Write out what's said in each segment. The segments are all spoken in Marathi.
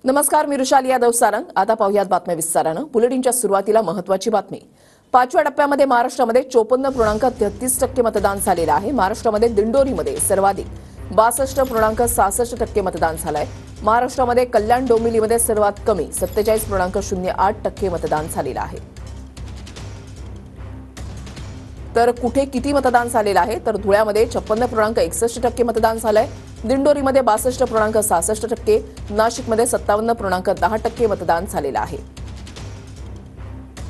नमस्कार, मी रुशाली यादव सारंग। आता पाहूयात बातम्या विस्तारानं। बुलेटिनच्या सुरुवातीला महत्त्वाची बातमी। 5व्या टप्प्यामध्ये महाराष्ट्रामध्ये 54.33% मतदान झालेलं आहे। महाराष्ट्रामध्ये दिंडोरीमध्ये सर्वाधिक 62.66% मतदान झालंय। महाराष्ट्रामध्ये कल्याण डोंबिवलीमध्ये सर्वात कमी 47.08% मतदान झालेलं आहे। तर कुठे किती मतदान झालेलं आहे तर धुळ्यामध्ये 56.61% मतदान झालंय। दिंडोरीमध्ये 62.66%, नाशिकमध्ये 57.10% मतदान झालेलं आहे।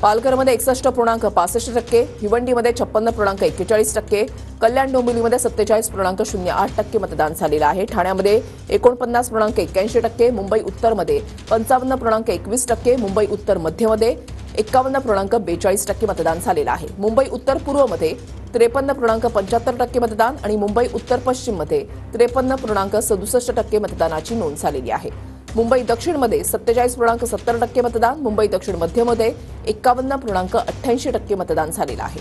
पालघरमध्ये 61.65%, भिवंडीमध्ये 56.41%, कल्याण डोंबिवलीमध्ये 47.08% मतदान झालेलं आहे। ठाण्यामध्ये 49.81%, मुंबई उत्तरमध्ये 55.21%, मुंबई उत्तर मध्यमध्ये 51.42% मतदान झालेलं आहे। मुंबई उत्तर पूर्वमध्ये 53.75% मतदान आणि मुंबई उत्तर पश्चिममध्ये 53.67% मतदानाची नोंद झालेली आहे। मुंबई दक्षिणमध्ये 47.70% मतदान, मुंबई दक्षिण मध्यमध्ये 51.88% मतदान झालेलं आहे।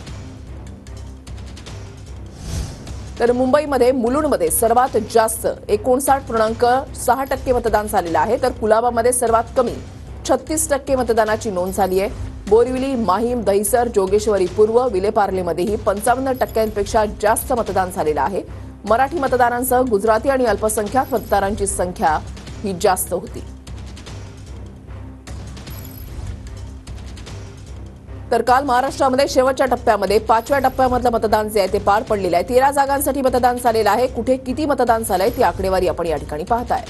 तर मुंबईमध्ये मुलुंडमध्ये सर्वात जास्त 59.6% मतदान झालेलं आहे, तर कुलाबामध्ये सर्वात कमी 36% मतदानाची नोंद झाली आहे। बोरिवली, माहीम, दहिसर, जोगेश्वरी पूर्व, विलेपार्लेमध्येही 55%पेक्षा जास्त मतदान झालेलं आहे। मराठी मतदारांसह गुजराती आणि अल्पसंख्याक मतदारांची संख्या ही जास्त होती। तर काल महाराष्ट्रामध्ये शेवटच्या टप्प्यामध्ये 5व्या टप्प्यामधलं मतदान जे आहे ते पार पडलेलं आहे। 13 जागांसाठी मतदान झालेलं आहे। कुठे किती मतदान झालंय ती आकडेवारी आपण या ठिकाणी पाहताय।